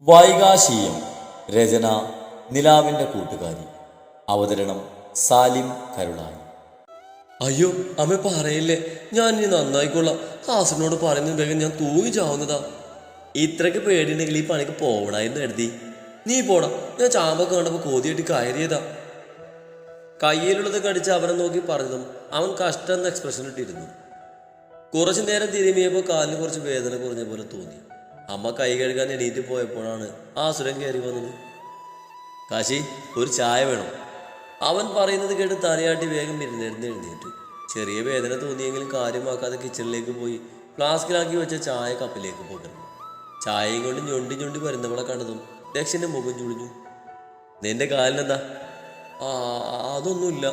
വൈകാശീയം. രചന നിലാവിൻ്റെ കൂട്ടുകാരി. അവതരണം സാലിം കരുളായി. അയ്യോ അമ്മ പറയല്ലേ, ഞാൻ ഇനി നന്നായിക്കൊള്ളാം. ഹാസനോട് പറയുന്നുണ്ടെങ്കിൽ ഞാൻ തൂങ്ങി ചാവുന്നതാ. ഇത്രയ്ക്ക് പേടിയുണ്ടെങ്കിൽ ഈ പണിക്ക് പോവണായിരുന്നു കരുതി. നീ പോടാ, ഞാൻ ചാമ്പൊക്കെ കണ്ടപ്പോൾ കോതിയായിട്ട് കയറിയതാ. കയ്യിലുള്ളത് കടിച്ച് അവനെ നോക്കി പറഞ്ഞതും അവൻ കഷ്ടം എന്ന എക്സ്പ്രഷൻ ഇട്ടിരുന്നു. കുറച്ചു നേരം തിരുമിയപ്പോൾ കാലിന് കുറച്ച് വേദന കുറഞ്ഞ പോലെ തോന്നി. അമ്മ കൈ കഴുകാൻ എണീറ്റ് പോയപ്പോഴാണ് ആസുരൻ കയറി വന്നത്. കാശി, ഒരു ചായ വേണം. അവൻ പറയുന്നത് കേട്ട് തലയാട്ടി വേഗം ഇരുന്നിരുന്ന് എഴുന്നേറ്റു. ചെറിയ വേദന തോന്നിയെങ്കിലും കാര്യമാക്കാതെ കിച്ചണിലേക്ക് പോയി ഫ്ലാസ്കിലാക്കി വെച്ച ചായ കപ്പിലേക്ക് പകർന്നു. ചായയും കൊണ്ട് ഞൊണ്ടി ഞൊണ്ടി വരുന്നവളെ കണ്ടതും ദക്ഷന്റെ മുഖം ചുളിഞ്ഞു. നിന്റെ കാലിനെന്താ? അതൊന്നുമില്ല.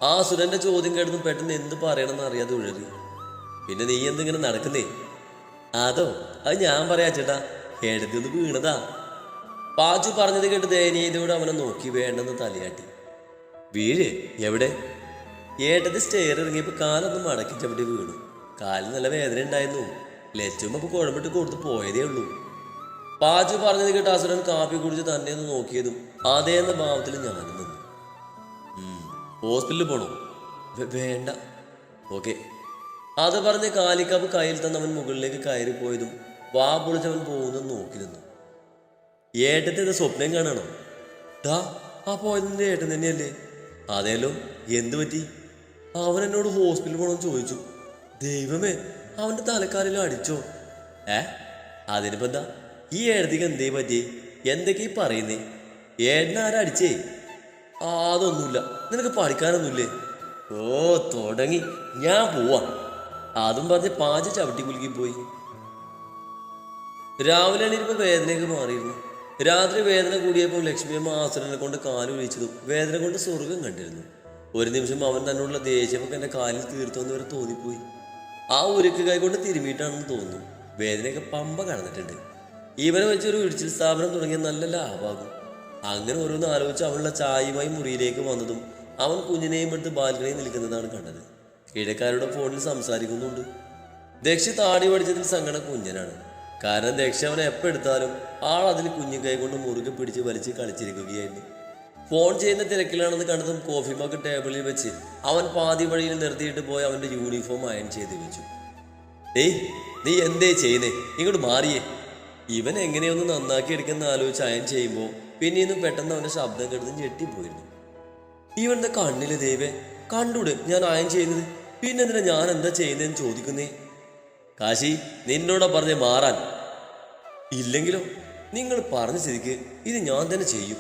ആ സുരന്റെ ചോദ്യം കേട്ടതും പെട്ടെന്ന് എന്ത് പറയണമെന്ന് അറിയാതെ ഉഴറി. പിന്നെ നീ എന്തിങ്ങനെ നടക്കുന്നേ? അതോ, അത് ഞാൻ പറയാ ചേട്ടാ, എടുത്തൊന്ന് വീണതാ. പാച്ചു പറഞ്ഞത് കേട്ട് ദയനീയതയോടെ അവനെ നോക്കി വേണ്ടെന്ന് തലയാട്ടി. വീഴ്? എവിടെ? ഏട്ടത് സ്റ്റെയർ ഇറങ്ങിയപ്പോൾ കാലൊന്നും മടക്കി ചവിട്ടി വീണു. കാലിന് നല്ല വേദന ഉണ്ടായിരുന്നു. ലച്ചും അപ്പോൾ കുഴമ്പിട്ട് കൊടുത്ത് പോയതേ ഉള്ളൂ. പാച്ചു പറഞ്ഞത് കേട്ട് അസുരൻ കാപ്പി കുടിച്ച് തന്നെ ഒന്ന് നോക്കിയതും അതേ എന്ന ഭാവത്തിൽ ഞാനും നിന്നു. ഹോസ്പിറ്റലിൽ പോണോ? വേണ്ട. ഓക്കെ. അത് പറഞ്ഞ് കാലിക്കാപ്പ് കയ്യിൽ തന്നവൻ മുകളിലേക്ക് കയറിപ്പോയതും വാ പൊളിച്ചവൻ പോകുന്നത് നോക്കി നിന്നു. ഏട്ടത്തെ സ്വപ്നം കാണണോ? ഡാ, ആ പോയതിൻ്റെ ഏട്ടൻ തന്നെയല്ലേ? അതേലോ, എന്തു പറ്റി? അവൻ എന്നോട് ഹോസ്പിറ്റലിൽ പോകണമെന്ന് ചോദിച്ചു. ദൈവമേ, അവൻ്റെ തലക്കാലിൽ അടിച്ചോ? അതിനിപ്പോ എന്താ? ഈ ഏടത്തേക്ക് എന്തേ പറ്റിയേ? എന്തൊക്കെ ഈ പറയുന്നേ? ഏട്ടനാരടിച്ചേ? അതൊന്നുമില്ല. നിനക്ക് പഠിക്കാനൊന്നുമില്ലേ? ഓ, തുടങ്ങി. ഞാൻ പോവാ. അതും പറഞ്ഞ് പാച ചവിട്ടി കുലുക്കി പോയി. രാവിലെ എണീറ്റപ്പോൾ വേദനയൊക്കെ മാറിയിരുന്നു. രാത്രി വേദന കൂടിയപ്പോൾ ലക്ഷ്മിയമ്മ ആസുരനെ കൊണ്ട് കാലൊഴിച്ചതും വേദന കൊണ്ട് സ്വർഗം കണ്ടിരുന്നു. ഒരു നിമിഷം അവൻ തന്നോടുള്ള ദേഷ്യമൊക്കെ എൻ്റെ കാലിൽ തീർത്തോന്ന് വരെ തോന്നിപ്പോയി. ആ ഉരുക്ക് കൈ കൊണ്ട് തിരുമിയിട്ടാണെന്ന് തോന്നുന്നു. വേദനയൊക്കെ പമ്പ കടന്നിട്ടുണ്ട്. ഇവനെ വെച്ചൊരു ഇടിച്ചിൽ സ്ഥാപനം തുടങ്ങിയ നല്ല ലാഭമാകും. അങ്ങനെ ഓരോന്ന് ആലോചിച്ച് അവളുടെ ചായയുമായി മുറിയിലേക്ക് വന്നതും അവൻ കുഞ്ഞിനെയും എടുത്ത് ബാൽക്കണിയിൽ നിൽക്കുന്നതാണ് കണ്ടത്. ഇടക്കാരുടെ ഫോണിൽ സംസാരിക്കുന്നുണ്ട്. ദക്ഷ താടി പഠിച്ചതിൽ സങ്കടം കുഞ്ഞനാണ്. കാരണം ദക്ഷ അവനെ എപ്പോൾ എടുത്താലും ആൾ അതിൽ കുഞ്ഞു കൈ കൊണ്ട് മുറുകെ പിടിച്ച് വലിച്ച് കളിച്ചിരിക്കുകയായിരുന്നു. ഫോൺ ചെയ്യുന്ന തിരക്കിലാണെന്ന് കണ്ടതും കോഫി മഗ് ടേബിളിൽ വെച്ച് അവൻ പാതി വഴിയിൽ നിർത്തിയിട്ട് പോയി അവൻ്റെ യൂണിഫോം അയൺ ചെയ്ത് വെച്ചു. ഏയ്, നീ എന്തേ ചെയ്യുന്നേ? ഇങ്ങോട്ട് മാറിയേ. ഇവൻ എങ്ങനെയൊന്ന് നന്നാക്കി എടുക്കുന്ന ആലോചിച്ച് അയൺ ചെയ്യുമ്പോൾ പിന്നെയൊന്നും പെട്ടെന്ന് അവൻ്റെ ശബ്ദം കേട്ടത് ഞെട്ടിപ്പോയിരുന്നു. ഇവൻ്റെ കണ്ണില് ദൈവേ, കണ്ടൂടെ ഞാൻ അയൺ ചെയ്യുന്നത്? പിന്നെന്തിനാ ഞാൻ എന്താ ചെയ്യുന്നതെന്ന് ചോദിക്കുന്നേ? കാശി, നിന്നോടാ പറഞ്ഞ് മാറാൻ. ഇല്ലെങ്കിലോ? നിങ്ങൾ പറഞ്ഞ സ്ഥിതിക്ക് ഇത് ഞാൻ തന്നെ ചെയ്യും.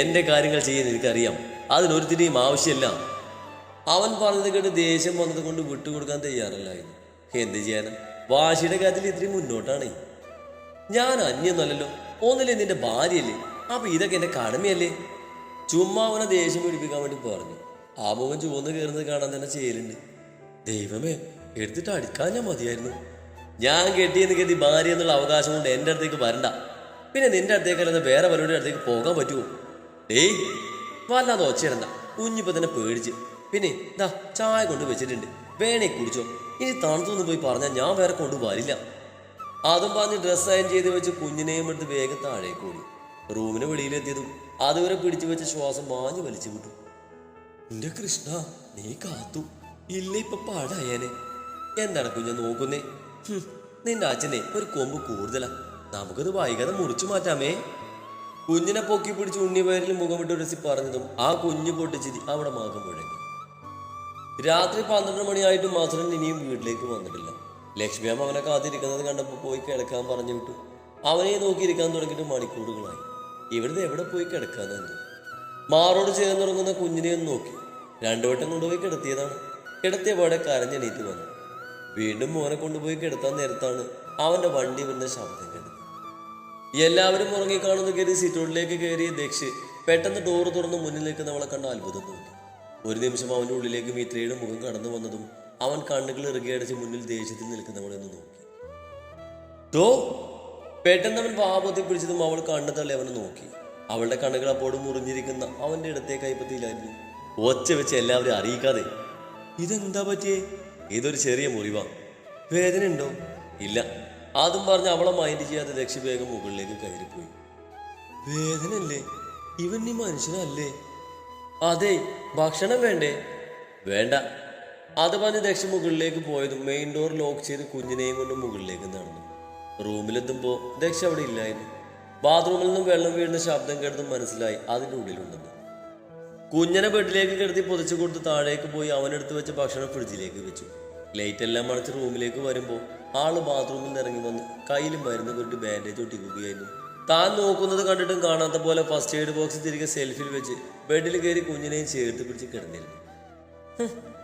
എൻ്റെ കാര്യങ്ങൾ ചെയ്യാൻ എനിക്കറിയാം. അതിനൊരുത്തിനെയും ആവശ്യമില്ല. അവൻ പറഞ്ഞത് കേട്ട് ദേഷ്യം വന്നത് കൊണ്ട് വിട്ടുകൊടുക്കാൻ തയ്യാറല്ലായിരുന്നു. എന്ത് ചെയ്യാനാ? വാശിയുടെ കാര്യത്തിൽ ഇത്രയും മുന്നോട്ടാണേ. ഞാൻ അന്യൊന്നല്ലല്ലോ, ഒന്നില്ലേ നിന്റെ ഭാര്യയല്ലേ? അപ്പൊ ഇതൊക്കെ എൻ്റെ കടമയല്ലേ? ചുമ്മാ അവനെ ദേഷ്യം പിടിപ്പിക്കാൻ വേണ്ടി പറഞ്ഞു. ആ മുഖം ചുവന്ന് കയറുന്നത് കാണാൻ തന്നെ ചെയ്യലുണ്ട്. ദൈവമേ, എടുത്തിട്ട് അടിക്കാൻ ഞാൻ മതിയായിരുന്നു. ഞാൻ കെട്ടിയെന്ന് കരുതി ഭാര്യ എന്നുള്ള അവകാശം കൊണ്ട് എൻ്റെ അടുത്തേക്ക് വരണ്ട. പിന്നെ നിന്റെ അടുത്തേക്കല്ലാതെ വേറെ പലരുടെ അടുത്തേക്ക് പോകാൻ പറ്റുമോ? ഏയ്, വല്ലാതെ ഒച്ചയിടണ്ട. കുഞ്ഞിപ്പോൾ തന്നെ പേടിച്ച്. പിന്നെ ദാ ചായ കൊണ്ട് വെച്ചിട്ടുണ്ട്, വേണേ കുടിച്ചോ. ഇനി തണുത്തൊന്നും പോയി പറഞ്ഞാൽ ഞാൻ വേറെ കൊണ്ടുവരില്ല. അതും പറഞ്ഞ് ഡ്രസ്സ് അയൺ ചെയ്ത് വെച്ച് കുഞ്ഞിനെയും എടുത്ത് വേഗം താഴേക്ക് ഓടി. റൂമിന് വെളിയിലെത്തിയതും അതുവരെ പിടിച്ചു വെച്ച ശ്വാസം മാഞ്ഞു വലിച്ചു വിട്ടു. എന്റെ കൃഷ്ണ, നീ കാത്തു. ഇല്ല, ഇപ്പൊ പാടായേനെ. എന്താണ് കുഞ്ഞ നോക്കുന്നേ? നിന്റെ അച്ഛനെ ഒരു കൊമ്പ് കൂടുതലാ. നമുക്കത് വൈകാതെ മുറിച്ചു മാറ്റാമേ. കുഞ്ഞിനെ പൊക്കി പിടിച്ച് ഉണ്ണിവയറിൽ മുഖമിട്ട് രസി പറഞ്ഞതും ആ കുഞ്ഞു പൊട്ടിച്ചിരി അവിടെ മാകം മുഴങ്ങി. രാത്രി 12 മണിയായിട്ടും മാസുരൻ ഇനിയും വീട്ടിലേക്ക് വന്നിട്ടില്ല. ലക്ഷ്മിയമ്മ അവനെ കാത്തിരിക്കുന്നത് കണ്ടപ്പോൾ പോയി കിടക്കാൻ പറഞ്ഞു വിട്ടു. അവനെ നോക്കിയിരിക്കാൻ തുടങ്ങിയിട്ട് മണിക്കൂറുകളായി. ഇവിടുന്ന് എവിടെ പോയി കിടക്കാനെന്തോ. മാറോട് ചേർന്നുറങ്ങുന്ന കുഞ്ഞിനെ ഒന്ന് നോക്കി 2 വട്ടം കൊണ്ടുപോയി കിടത്തിയതാണ്. കിടത്തിയ പാടെ കരഞ്ഞെണീറ്റ് വന്നു. വീണ്ടും മോനെ കൊണ്ടുപോയി കിടത്താൻ നേരത്താണ് അവൻ്റെ വണ്ടി വരുന്ന ശബ്ദം കേട്ടത്. എല്ലാവരും ഉറങ്ങിക്കാണുന്ന കയറി സീറ്റോട്ടിലേക്ക് കയറിയ ദക്ഷ് പെട്ടെന്ന് ഡോറ് തുറന്ന് മുന്നിൽ നിൽക്കുന്നവളെ കണ്ട അത്ഭുതം തോന്നി. ഒരു നിമിഷം അവൻ്റെ ഉള്ളിലേക്ക് മിത്രയുടെ മുഖം കടന്നു വന്നതും അവൻ കണ്ണുകൾ ഇറുകിയടച്ച് മുന്നിൽ ദേഷ്യത്തിൽ നിൽക്കുന്നവളെന്ന് നോക്കി. ടോ! പെട്ടെന്ന് അവൻ വാപത്തി പിടിച്ചതും അവൾ കണ്ണു തള്ളി അവനെ നോക്കി. അവളുടെ കണ്ണുകൾ അപ്പോഴും മുറിഞ്ഞിരിക്കുന്ന അവൻ്റെ ഇടത്തെ കൈപ്പത്തിയിലായിരുന്നു. ഒച്ച വെച്ച് എല്ലാവരും അറിയിക്കാതെ. ഇതെന്താ പറ്റിയേ? ഇതൊരു ചെറിയ മുറിവാ. വേദന ഉണ്ടോ? ഇല്ല. അതും പറഞ്ഞ് അവളെ മൈൻഡ് ചെയ്യാതെ ദക്ഷ വേഗം മുകളിലേക്ക് കയറിപ്പോയി. വേദനല്ലേ? ഇവൻ നീ മനുഷ്യനല്ലേ? അതെ. ഭക്ഷണം വേണ്ടേ? വേണ്ട. അത് പറഞ്ഞ് ദക്ഷ മുകളിലേക്ക് പോയതും മെയിൻ ഡോർ ലോക്ക് ചെയ്ത് കുഞ്ഞിനെയും കൊണ്ട് മുകളിലേക്ക് നടന്നു. റൂമിലെത്തുമ്പോൾ ദക്ഷ അവിടെ ഇല്ലായിരുന്നു. ബാത്റൂമിൽ നിന്നും വെള്ളം വീഴുന്ന ശബ്ദം കേട്ടതും മനസ്സിലായി അതിൻ്റെ ഉള്ളിലുണ്ടെന്ന്. കുഞ്ഞിനെ ബെഡിലേക്ക് കിടത്തി പൊതിച്ചു കൊടുത്ത് താഴേക്ക് പോയി അവനെടുത്ത് വെച്ച ഭക്ഷണം ഫ്രിഡ്ജിലേക്ക് വെച്ചു. ലൈറ്റ് എല്ലാം അടച്ച് റൂമിലേക്ക് വരുമ്പോൾ ആള് ബാത്റൂമിൽ നിന്ന് ഇറങ്ങി വന്ന് കയ്യിൽ മരുന്ന് പുരട്ടി ബാൻഡേജ് ഒട്ടിക്കുകയായിരുന്നു. താൻ നോക്കുന്നത് കണ്ടിട്ടും കാണാത്ത പോലെ ഫസ്റ്റ് എയ്ഡ് ബോക്സ് തിരികെ സെൽഫിൽ വെച്ച് ബെഡിൽ കയറി കുഞ്ഞിനെയും ചേർത്ത് പിടിച്ച് കിടന്നിരുന്നു.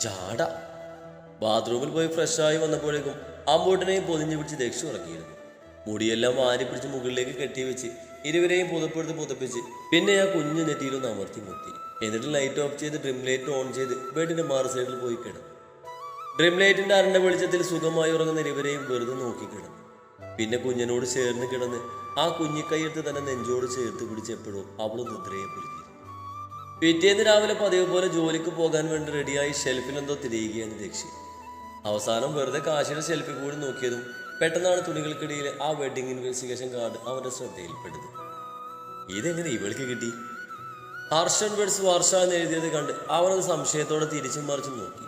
ജാട. ബാത്റൂമിൽ പോയി ഫ്രഷായി വന്നപ്പോഴേക്കും അമ്പൂട്ടിനെയും പൊതിഞ്ഞു പിടിച്ച് ദക്ഷ ഉറങ്ങിയിരുന്നു. മുടിയെല്ലാം വാരി പിടിച്ച് മുകളിലേക്ക് കെട്ടിവെച്ച് ഇരുവരെയും പുതപ്പെടുത്ത് പുതപ്പിച്ച് പിന്നെ ആ കുഞ്ഞു നെറ്റിയിലൊന്ന് അമർത്തി മുത്തി. എന്നിട്ട് ലൈറ്റ് ഓഫ് ചെയ്ത് ഡ്രിം ലൈറ്റ് ഓൺ ചെയ്ത് ബെഡിന്റെ മാറ് സൈഡിൽ പോയി കിടന്നു. ഡ്രിം ലൈറ്റിന്റെ അരണ്ട വെളിച്ചത്തിൽ സുഖമായി ഉറങ്ങുന്ന ഇരുവരെയും വെറുതെ നോക്കിക്കിടന്നു. പിന്നെ കുഞ്ഞിനോട് ചേർന്ന് കിടന്ന് ആ കുഞ്ഞിക്കൈയെടുത്ത് തന്നെ നെഞ്ചോട് ചേർത്ത് പിടിച്ചെപ്പോഴും അവൾ നിദ്രയെ പുലുക്കി. പിറ്റേന്ന് രാവിലെ പതിവ് പോലെ ജോലിക്ക് പോകാൻ വേണ്ടി റെഡിയായി ഷെൽഫിലെന്തോ തിരിയുകയാണ് ദക്ഷി. അവസാനം വെറുതെ കാശിയുടെ ഷെൽഫിൽ കൂടി നോക്കിയതും പെട്ടെന്നാണ് തുണികൾക്കിടയിൽ ആ വെഡിങ് ഇൻവെസ്റ്റിഗേഷൻ കാർഡ് അവന്റെ ശ്രദ്ധയിൽപ്പെട്ടത്. ഇതെങ്ങനെ ഇവൾക്ക് കിട്ടി? ഹർഷൻ വെഡ്സ് വർഷ എന്ന് എഴുതിയത് കണ്ട് അവനത് സംശയത്തോടെ തിരിച്ചും മറിച്ചും നോക്കി.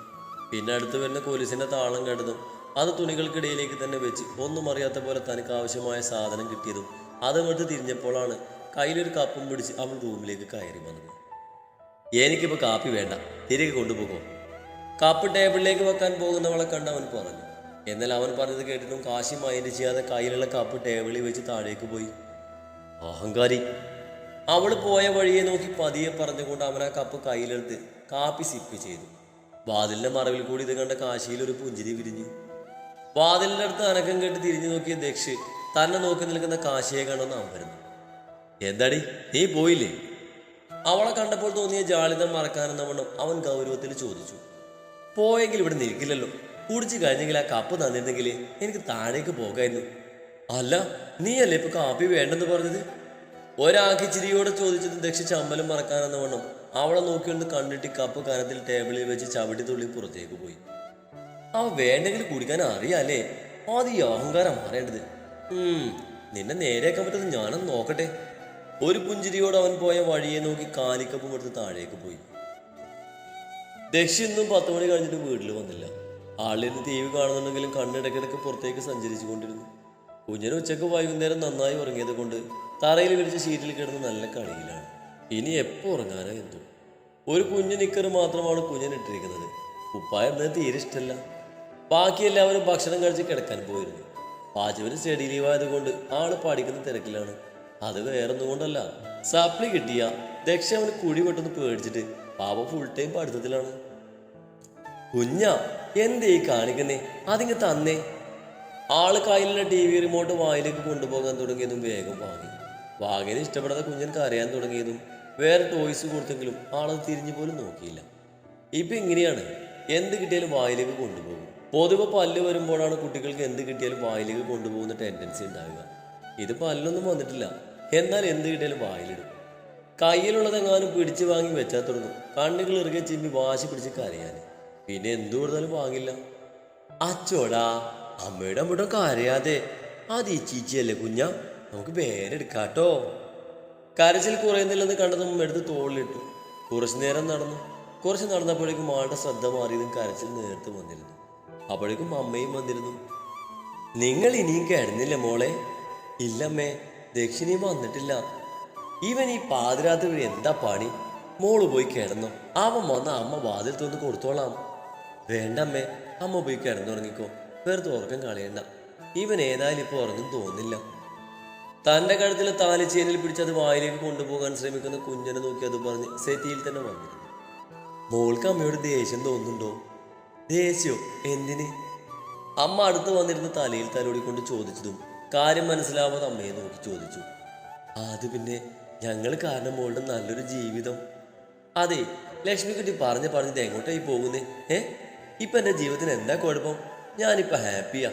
പിന്നെ അടുത്ത് വരുന്ന പോലീസിന്റെ താളം കേട്ടതും അത് തുണികൾക്കിടയിലേക്ക് തന്നെ വെച്ച് ഒന്നും അറിയാത്ത പോലെ തനിക്ക് ആവശ്യമായ സാധനം കിട്ടിയതും അതുമെടുത്ത് തിരിഞ്ഞപ്പോഴാണ് കയ്യിലൊരു കപ്പും പിടിച്ച് അവൻ റൂമിലേക്ക് കയറി വന്നത്. എനിക്കിപ്പോൾ കാപ്പി വേണ്ട, തിരികെ കൊണ്ടുപോകോ. കപ്പ് ടേബിളിലേക്ക് വെക്കാൻ പോകുന്നവളെ കണ്ട് അവൻ പറഞ്ഞു. എന്നാൽ അവൻ പറഞ്ഞത് കേട്ടിട്ടും കാശി മൈൻഡ് ചെയ്യാതെ കയ്യിലുള്ള കപ്പ് ടേബിളിൽ വെച്ച് താഴേക്ക് പോയി. അഹങ്കാരി. അവൾ പോയ വഴിയെ നോക്കി പതിയെ പറഞ്ഞുകൊണ്ട് അവൻ ആ കപ്പ് കയ്യിലെടുത്ത് കാപ്പി സിപ്പ് ചെയ്തു. വാതിലിന്റെ മറവിൽ കൂടി ഇത് കണ്ട കാശിയിൽ ഒരു പുഞ്ചിരി വിരിഞ്ഞു. വാതിലിന്റെ അടുത്ത് അനക്കം കേട്ട് തിരിഞ്ഞു നോക്കിയ ദക്ഷ് തന്നെ നോക്കി നിൽക്കുന്ന കാശിയെ കണ്ടെന്ന് അമ്പരുന്നു. എന്താടി, നീ പോയില്ലേ? അവളെ കണ്ടപ്പോൾ തോന്നിയ ജാളിതം മറക്കാനെന്ന വണ്ണം അവൻ ഗൗരവത്തിൽ ചോദിച്ചു. പോയെങ്കിൽ ഇവിടെ നിൽക്കില്ലല്ലോ. കുടിച്ചു കഴിഞ്ഞെങ്കിൽ ആ കപ്പ് തന്നിരുന്നെങ്കിൽ എനിക്ക് താഴേക്ക് പോകായിരുന്നു. അല്ല, നീയല്ലേ ഇപ്പൊ കാപ്പി വേണ്ടെന്ന് പറഞ്ഞത്? ഒരാക്കി ചിരിയോടെ ചോദിച്ചത് ദക്ഷ ചമ്മലും മറക്കാനെന്ന വണ്ണം അവളെ നോക്കിയൊന്ന് കണ്ടിട്ട് കപ്പ് കനത്തിൽ ടേബിളിൽ വെച്ച് ചവിട്ടി തുള്ളി പുറത്തേക്ക് പോയി. അവ വേണ്ടെങ്കിൽ കുടിക്കാൻ അറിയാലേ? ആദ്യം ഈ അഹങ്കാരം മാറേണ്ടത്. നിന്നെ നേരെയാക്കാൻ പറ്റുന്നത് ഞാനൊന്ന് നോക്കട്ടെ. ഒരു പുഞ്ചിരിയോട് അവൻ പോയ വഴിയെ നോക്കി കാലിക്കപ്പും എടുത്ത് താഴേക്ക് പോയി. ദക്ഷ ഇന്നും 10 മണി കഴിഞ്ഞിട്ട് വീട്ടിൽ വന്നില്ല. ആളിരുന്ന് ടി വി കാണുന്നുണ്ടെങ്കിലും കണ്ണിടക്കിടക്ക് പുറത്തേക്ക് സഞ്ചരിച്ചു കൊണ്ടിരുന്നു. കുഞ്ഞിന് ഉച്ചക്ക് വൈകുന്നേരം നന്നായി ഉറങ്ങിയത് കൊണ്ട് തറയിൽ വിരിച്ച ഷീറ്റിൽ കിടന്ന് നല്ല കളിയിലാണ്. ഇനി എപ്പോൾ ഉറങ്ങാനോ എന്തോ. ഒരു കുഞ്ഞു നിക്കറ് മാത്രമാണ് കുഞ്ഞിനിട്ടിരിക്കുന്നത്. ഉപ്പായ തീരെ ഇഷ്ടമല്ല. ബാക്കി എല്ലാവരും ഭക്ഷണം കഴിച്ച് കിടക്കാൻ പോയിരുന്നു. പാചകന് സ്റ്റഡി ലീവായത് കൊണ്ട് ആള് പഠിക്കുന്ന തിരക്കിലാണ്. അത് വേറൊന്നും കൊണ്ടല്ല, സപ്ലി കിട്ടിയ ദക്ഷ അവന് കുഴി പെട്ടെന്ന് പേടിച്ചിട്ട് പാപ ഫുൾ ടൈം പഠിത്തത്തിലാണ്. കുഞ്ഞാ, എന്തേ കാണിക്കുന്നേ? അതിങ്ങ് തന്നേ. ആള് കയ്യിലുള്ള ടി വി റിമോട്ട് വായിലേക്ക് കൊണ്ടുപോകാൻ തുടങ്ങിയതും വേഗം വാങ്ങി. വാങ്ങിന് ഇഷ്ടപ്പെടാതെ കുഞ്ഞൻ കരയാൻ തുടങ്ങിയതും വേറെ ടോയ്സ് കൊടുത്തെങ്കിലും ആളത് തിരിഞ്ഞു പോലും നോക്കിയില്ല. ഇപ്പൊ ഇങ്ങനെയാണ്, എന്ത് കിട്ടിയാലും വായിലേക്ക് കൊണ്ടുപോകും. പൊതുവെ പല്ല് വരുമ്പോഴാണ് കുട്ടികൾക്ക് എന്ത് കിട്ടിയാലും വായിലേക്ക് കൊണ്ടുപോകുന്ന ടെൻഡൻസി ഉണ്ടാവുക. ഇത് പല്ലൊന്നും വന്നിട്ടില്ല, എന്നാൽ എന്ത് കിട്ടിയാലും വായിലിടും. കയ്യിലുള്ളതെങ്ങാനും പിടിച്ചു വാങ്ങി വെച്ചാൽ തുടങ്ങും കണ്ണുകൾ ഇറുകെ ചിമ്മി വാശി പിടിച്ച് കരയാൻ. പിന്നെ എന്തു കൊടുത്താലും വാങ്ങില്ല. അച്ചോടാ, അമ്മയുടെ അമ്മയുടെ കരയാതെ. അത് ഈ ചീച്ചിയല്ലേ കുഞ്ഞ, നമുക്ക് പേരെടുക്കാട്ടോ. കരച്ചിൽ കുറയുന്നില്ലെന്ന് കണ്ടതും എടുത്ത് തോളിലിട്ടു. കുറച്ചു നേരം നടന്നു. കുറച്ച് നടന്നപ്പോഴേക്കും ആളുടെ ശ്രദ്ധ മാറിയതും കരച്ചിൽ നേരത്ത് വന്നിരുന്നു. അപ്പോഴേക്കും അമ്മയും വന്നിരുന്നു. നിങ്ങൾ ഇനിയും കിടന്നില്ല മോളെ? ഇല്ലമ്മേ, ദക്ഷിണയും വന്നിട്ടില്ല. ഇവൻ ഈ പാതിരാത്രി വഴി എന്താ പണി? മോള് പോയി കിടന്നോ, അവൻ വന്ന അമ്മ വാതിൽ തുറന്ന് കൊടുത്തോളാം. വേണ്ടമ്മേ, അമ്മ പോയി കിടന്നുറങ്ങിക്കോ, വെറുതെ ഉറക്കം കളയണ്ട. ഇവൻ ഏതായാലും ഇപ്പോൾ ഉറങ്ങും തോന്നില്ല. തൻ്റെ കഴുത്തിലെ താലിച്ചേനിൽ പിടിച്ചത് വായിലേക്ക് കൊണ്ടുപോകാൻ ശ്രമിക്കുന്ന കുഞ്ഞനെ നോക്കി അത് പറഞ്ഞ് സെറ്റിയിൽ തന്നെ വന്നിരുന്നു. മോൾക്ക് അമ്മയോട് ദേഷ്യം തോന്നുന്നുണ്ടോ? ദേഷ്യോ? എന്തിന്? അമ്മ അടുത്ത് വന്നിരുന്ന് തലയിൽ തലോടിക്കൊണ്ട് ചോദിച്ചതും കാര്യം മനസ്സിലാവാതെ അമ്മയെ നോക്കി ചോദിച്ചു. അത് പിന്നെ ഞങ്ങൾ കാരണം മോളുടെ നല്ലൊരു ജീവിതം. അതെ, ലക്ഷ്മിക്കുട്ടി പറഞ്ഞത് എങ്ങോട്ടായി പോകുന്നേ? ഇപ്പൊ എൻ്റെ ജീവിതത്തിന് എന്താ കുഴപ്പം? ഞാനിപ്പോൾ ഹാപ്പിയാ.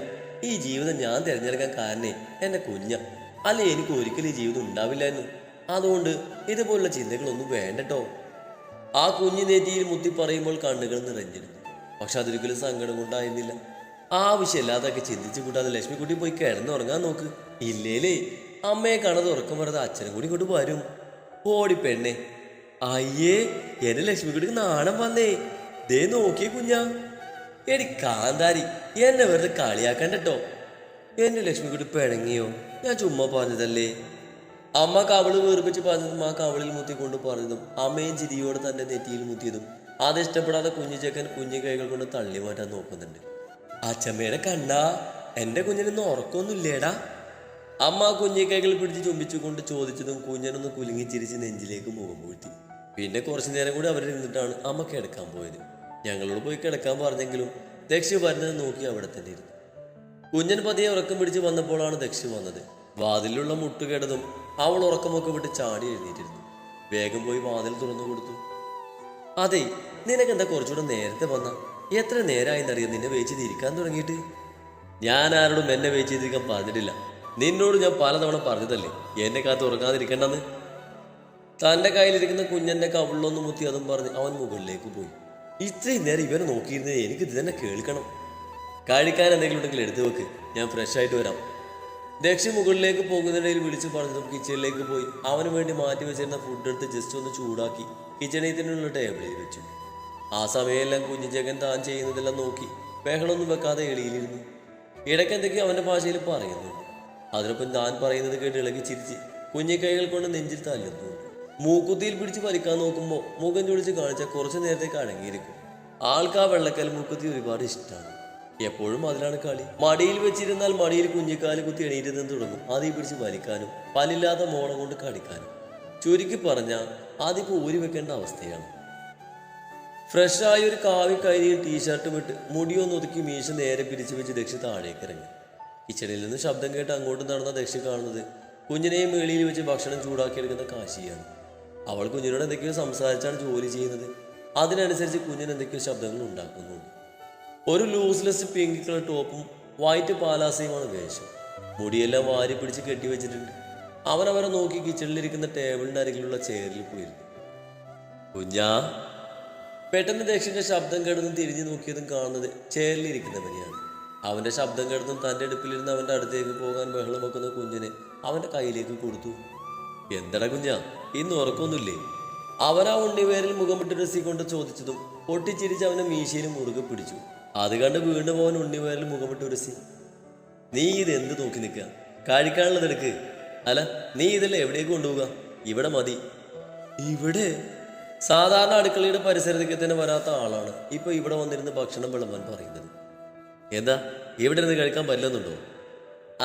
ഈ ജീവിതം ഞാൻ തിരഞ്ഞെടുക്കാൻ കാരണേ എൻ്റെ കുഞ്ഞ. അല്ലെ എനിക്ക് ഒരിക്കലും ഈ ജീവിതം ഉണ്ടാവില്ലായിരുന്നു. അതുകൊണ്ട് ഇതുപോലുള്ള ചിന്തകളൊന്നും വേണ്ടട്ടോ. ആ കുഞ്ഞു നെറ്റിയിൽ മുത്തി പറയുമ്പോൾ കണ്ണുകൾ നിറഞ്ഞിരുന്നു. പക്ഷെ അതൊരിക്കലും സങ്കടം കൊണ്ടായിരുന്നില്ല. ആവശ്യമില്ലാതൊക്കെ ചിന്തിച്ചു കൂട്ടാതെ ലക്ഷ്മിക്കുട്ടി പോയി കിടന്നുറങ്ങാൻ നോക്ക്. ഇല്ലേലേ അമ്മയെ കാണാതെ ഉറക്കം വരാതെ അച്ഛനും കൂടി ഇങ്ങോട്ട് വരും. ഓടി പെണ്ണെ. അയ്യേ, എന്റെ ലക്ഷ്മിക്കുട്ടിക്ക് നാണം വന്നേ. ദേ നോക്കിയേ കുഞ്ഞാ. എടി കാന്താരി, എന്നെ വെറുതെ കളിയാക്കണ്ടോ. എന്റെ ലക്ഷ്മിക്കുട്ടി പിണങ്ങിയോ? ഞാൻ ചുമ്മാ പറഞ്ഞതല്ലേ. അമ്മ കവള് വീർപ്പിച്ച് പറഞ്ഞതും ആ കവളിൽ മുത്തിക്കൊണ്ട് പറഞ്ഞതും അമ്മയും ചിരിയോടെ തന്റെ നെറ്റിയിൽ മുത്തിയതും അതിഷ്ടപ്പെടാതെ കുഞ്ഞിച്ചക്കൻ കുഞ്ഞു കൈകൾ കൊണ്ട് തള്ളി മാറ്റാൻ നോക്കുന്നുണ്ട്. അച്ഛമ്മയുടെ കണ്ണാ, എന്റെ കുഞ്ഞിനൊന്നും ഉറക്കൊന്നുമില്ലേടാ. അമ്മ കുഞ്ഞി കൈകൾ പിടിച്ച് ചുംബിച്ചുകൊണ്ട് ചോദിച്ചതും കുഞ്ഞനൊന്ന് കുലുങ്ങി ചിരിച്ച് നെഞ്ചിലേക്ക് മുഖം പൂഴ്ത്തി. പിന്നെ കുറച്ചു നേരം കൂടി അവരിൽ നിന്നിട്ടാണ് അമ്മ കിടക്കാൻ പോയത്. ഞങ്ങളോട് പോയി കിടക്കാൻ പറഞ്ഞെങ്കിലും ദക്ഷി വരുന്നത് നോക്കി അവിടെ തന്നെ ഇരുന്നു. കുഞ്ഞൻ പതിയെ ഉറക്കം പിടിച്ച് വന്നപ്പോഴാണ് ദക്ഷി വന്നത്. വാതിലുള്ള മുട്ടുകേടതും അവൾ ഉറക്കമൊക്കെ വിട്ട് ചാടി എഴുന്നേറ്റിരുന്നു. വേഗം പോയി വാതിൽ തുറന്നു കൊടുത്തു. അതെ, നിനക്കെന്താ കുറച്ചുകൂടെ നേരത്തെ വന്ന? എത്ര നേരമായെന്നറിയാം നിന്നെ വെയിറ്റ് ചെയ്തിരിക്കാൻ തുടങ്ങിയിട്ട്. ഞാൻ ആരോടും എന്നെ വെയിറ്റ് ചെയ്തിരിക്കാൻ പറഞ്ഞിട്ടില്ല. നിന്നോട് ഞാൻ പലതവണ പറഞ്ഞതല്ലേ എന്നെ കാത്ത് ഉറങ്ങാതിരിക്കണ്ടെന്ന്. തൻ്റെ കയ്യിലിരിക്കുന്ന കുഞ്ഞന്റെ കവിളിലൊന്ന് മുത്തി അതും പറഞ്ഞ് അവൻ മുകളിലേക്ക് പോയി. ഇത്രയും നേരം ഇവരെ നോക്കിയിരുന്നത് എനിക്ക് ഇത് തന്നെ കേൾക്കണം. കഴിക്കാൻ എന്തെങ്കിലും ഉണ്ടെങ്കിൽ എടുത്തു വെക്ക്, ഞാൻ ഫ്രഷ് ആയിട്ട് വരാം. ദക്ഷി മുകളിലേക്ക് പോകുന്നതിനിടയിൽ വിളിച്ചു പറഞ്ഞതും കിച്ചണിലേക്ക് പോയി അവന് വേണ്ടി മാറ്റി വെച്ചിരുന്ന ഫുഡ് എടുത്ത് ജസ്റ്റ് ഒന്ന് ചൂടാക്കി കിച്ചണിൽ തന്നെയുള്ള ടേബിളിൽ വെച്ചു. ആ സമയമെല്ലാം കുഞ്ഞിച്ചക്കൻ താൻ ചെയ്യുന്നതെല്ലാം നോക്കി ബഹളമൊന്നും വെക്കാതെ എളിയിലിരുന്നു. ഇടയ്ക്ക് എന്തൊക്കെയോ അവൻ്റെ ഭാഷയിൽ പറയുന്നുണ്ട്. അതിനൊപ്പം താൻ പറയുന്നത് കേട്ട് ഇളകി ചിരിച്ച് കുഞ്ഞിക്കൈകൾ കൊണ്ട് നെഞ്ചിൽ തല്ലുന്നു. മൂക്കുത്തിയിൽ പിടിച്ച് വലിക്കാൻ നോക്കുമ്പോൾ മുഖം ചൊടിച്ച് കാണിച്ചാൽ കുറച്ചു നേരത്തേക്ക് അടങ്ങിയിരിക്കും. ആൾക്ക് ആ വെള്ളക്കൽ മൂക്കുത്തി ഒരുപാട് ഇഷ്ടമാണ്. എപ്പോഴും അതിലാണ് കളി. മടിയിൽ വെച്ചിരുന്നാൽ മടിയിൽ കുഞ്ഞിക്കാല് കുത്തി എണീറ്റ് തുടങ്ങും അതീ പിടിച്ച് വലിക്കാനും പല്ലില്ലാത്ത മോണം കൊണ്ട് കടിക്കാനും. ചുരുക്കി പറഞ്ഞാൽ അതിപ്പോൾ ഊരി വെക്കേണ്ട അവസ്ഥയാണ്. ഫ്രഷായ ഒരു കാവി കൈരിയും ടീഷർട്ടും ഇട്ട് മുടിയൊന്ന് ഒതുക്കി മീശ നേരെ പിരിച്ചു വെച്ച് ദക്ഷി താഴേക്ക് ഇറങ്ങി. കിച്ചണിൽ നിന്ന് ശബ്ദം കേട്ട് അങ്ങോട്ട് നടന്ന ദക്ഷി കാണുന്നത് കുഞ്ഞിനെയും മേളിയിൽ വെച്ച് ഭക്ഷണം ചൂടാക്കിയെടുക്കുന്ന കാശിയാണ്. അവൾ കുഞ്ഞിനോട് എന്തൊക്കെയോ സംസാരിച്ചാണ് ജോലി ചെയ്യുന്നത്. അതിനനുസരിച്ച് കുഞ്ഞിന് എന്തൊക്കെയോ ശബ്ദങ്ങൾ ഉണ്ടാക്കുന്നുണ്ട്. ഒരു ലൂസ്ലെസ് പിങ്ക് കളർ ടോപ്പും വൈറ്റ് പാലാസയുമാണ് വേഷം. മുടിയെല്ലാം വാരി പിടിച്ച് കെട്ടിവെച്ചിട്ടുണ്ട്. അവരെ നോക്കി കിച്ചണിലിരിക്കുന്ന ടേബിളിൻ്റെ അരികിലുള്ള ചെയറിൽ പോയിരുന്നു. കുഞ്ഞാ. പെട്ടെന്ന് ദക്ഷിന്റെ ശബ്ദം കേട്ടതും തിരിഞ്ഞു നോക്കിയതും കാണുന്നത് ചെയറിലിരിക്കുന്നവനെയാണ്. അവന്റെ ശബ്ദം കേട്ടതും തൻ്റെ അടുപ്പിലിരുന്ന് അവൻ്റെ അടുത്തേക്ക് പോകാൻ ബഹളം വെക്കുന്ന കുഞ്ഞിനെ അവൻ്റെ കയ്യിലേക്ക് കൊടുത്തു. എന്തടാ കുഞ്ഞാ, ഇന്ന് ഉറക്കൊന്നുമില്ലേ? അവനാ ഉണ്ണിവേരിൽ മുഖമിട്ട് രസിക്കൊണ്ട് ചോദിച്ചതും പൊട്ടിച്ചിരിച്ച് അവനെ മീശയിൽ മുറുകെ പിടിച്ചു. അത് കണ്ട് വീണ്ടും അവൻ ഉണ്ണിവേരിൽ മുഖമിട്ട് ഉരസി. നീ ഇത് എന്ത് നോക്കി നിൽക്കുക? കഴിക്കാനുള്ളത് എടുക്ക്. അല്ല, നീ ഇതെല്ലാം എവിടേക്ക് കൊണ്ടുപോവുക? ഇവിടെ മതി. ഇവിടെ സാധാരണ അടുക്കളയുടെ പരിസരത്തേക്ക് തന്നെ വരാത്ത ആളാണ് ഇപ്പൊ ഇവിടെ വന്നിരുന്ന് ഭക്ഷണം വിളമ്പാൻ പറയുന്നത്. എന്താ ഇവിടെ ഇരുന്ന് കഴിക്കാൻ പറ്റുന്നുണ്ടോ?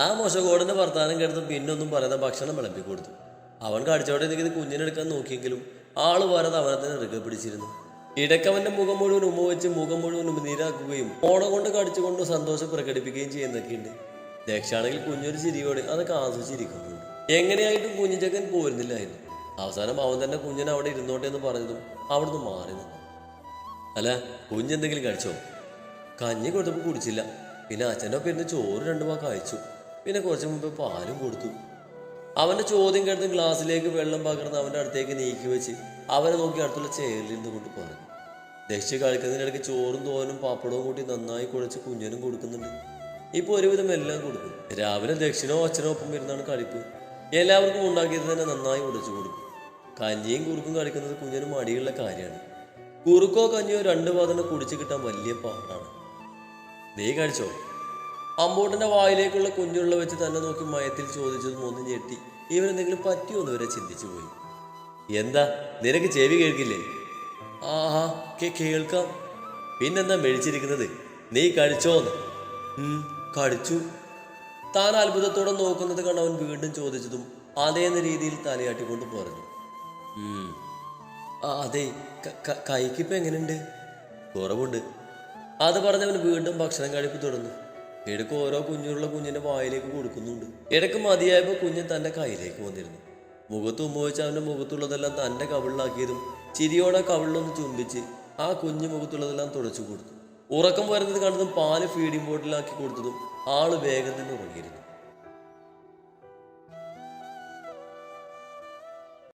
ആ മോശകോടന്റെ വർത്താനം കേട്ടതും പിന്നൊന്നും പറയാതെ ഭക്ഷണം വിളമ്പി കൊടുത്തു. അവൻ കടിച്ചോടെ നിൽക്കുന്ന കുഞ്ഞിനെടുക്കാൻ നോക്കിയെങ്കിലും ആള് വരാതെ അവനെ തന്നെ ഇറുകെ പിടിച്ചിരുന്നു. ഇടയ്ക്കവന്റെ മുഖം മുഴുവൻ ഉമ്മ വെച്ച് മുഖം മുഴുവൻ നീരാക്കുകയും ഓണം കൊണ്ട് കടിച്ചുകൊണ്ട് സന്തോഷം പ്രകടിപ്പിക്കുകയും ചെയ്യുന്നൊക്കെയുണ്ട്. ദക്ഷാണെങ്കിൽ കുഞ്ഞൊരു ചിരിയോടെ അതൊക്കെ ആസ്വദിച്ചിരിക്കുന്നുണ്ട്. എങ്ങനെയായിട്ടും കുഞ്ഞിച്ചക്കൻ പോരുന്നില്ലായിരുന്നു. അവസാനം അവൻ തന്നെ കുഞ്ഞിനെ അവിടെ ഇരുന്നോട്ടെ എന്ന് പറഞ്ഞതും അവിടുന്ന് മാറി നിന്നു. അല്ല, കുഞ്ഞെന്തെങ്കിലും കഴിച്ചോ? കഞ്ഞി കൊടുത്തപ്പോൾ കുടിച്ചില്ല. പിന്നെ അച്ഛൻ്റെ ഒപ്പം ഇരുന്ന് ചോറ് 2 വാക്ക് അയച്ചു. പിന്നെ കുറച്ച് മുമ്പ് പാലും കൊടുത്തു. അവന്റെ ചോദ്യം കേട്ട് ഗ്ലാസ്സിലേക്ക് വെള്ളം പകർന്ന് അവന്റെ അടുത്തേക്ക് നീക്കി വെച്ച് അവനെ നോക്കി അടുത്തുള്ള ചെയറിലിരുന്ന് കൊണ്ട് പറഞ്ഞു. ദക്ഷി കഴിക്കുന്നതിനിടയ്ക്ക് ചോറും തോനും പപ്പടവും കൂട്ടി നന്നായി കുഴച്ച് കുഞ്ഞിനും കൊടുക്കുന്നുണ്ട്. ഇപ്പോൾ ഒരുവിധം എല്ലാം കൊടുക്കും. രാവിലെ ദക്ഷിണോ അച്ഛനോ ഒപ്പം ഇരുന്നാണ് കഴിപ്പ്. എല്ലാവർക്കും ഉണ്ടാക്കിയത് തന്നെ നന്നായി ഉടച്ചു കൊടുക്കും. കഞ്ഞിയും കുറുക്കും കഴിക്കുന്നത് കുഞ്ഞിനും മടിയുള്ള കാര്യമാണ്. കുറുക്കോ കഞ്ഞിയോ 2 പാത്രം കുടിച്ചു കിട്ടാൻ വലിയ പാടാണ്. നീ കഴിച്ചോ? അമ്മൂട്ടന്റെ വായിലേക്കുള്ള കുഞ്ഞുള്ള വെച്ച് തന്നെ നോക്കി മയത്തിൽ ചോദിച്ചതും ഒന്ന് ഞെട്ടി ഇവരെന്തെങ്കിലും പറ്റിയോന്ന് വരെ ചിന്തിച്ചു പോയി. എന്താ നിനക്ക് ചെവി കേൾക്കില്ലേ? ആഹാ, കേൾക്കാം. പിന്നെന്താ മെഴിച്ചിരിക്കുന്നത്? നീ കഴിച്ചോന്ന്? കഴിച്ചു. താൻ അത്ഭുതത്തോടെ നോക്കുന്നത് കണ്ട് അവൻ വീണ്ടും ചോദിച്ചതും അതേന്ന രീതിയിൽ തലയാട്ടിക്കൊണ്ട് പറഞ്ഞു. അതെ, കൈക്കിപ്പോൾ എങ്ങനെയുണ്ട്? കുറവുണ്ട്. അത് പറഞ്ഞവൻ വീണ്ടും ഭക്ഷണം കഴിപ്പ് തുടർന്നു. ഇടയ്ക്ക് ഓരോ കുഞ്ഞുള്ള കുഞ്ഞിന്റെ വായിലേക്ക് കൊടുക്കുന്നുണ്ട്. ഇടയ്ക്ക് മതിയായപ്പോൾ കുഞ്ഞ് തൻ്റെ കയ്യിലേക്ക് വന്നിരുന്നു. മുഖത്ത് ഉമ്മ വെച്ച് അവൻ്റെ മുഖത്തുള്ളതെല്ലാം തൻ്റെ കവിളിലാക്കിയതും ചിരിയോടെ കവിളിലൊന്ന് ചുംബിച്ച് ആ കുഞ്ഞു മുഖത്തുള്ളതെല്ലാം തുടച്ചു കൊടുത്തു. ഉറക്കം വരുന്നത് കണ്ടതും പാല് ഫീഡിംഗ് ബോട്ടിലാക്കി കൊടുത്തതും ആള് വേഗം തന്നെ ഉറങ്ങിയിരുന്നു.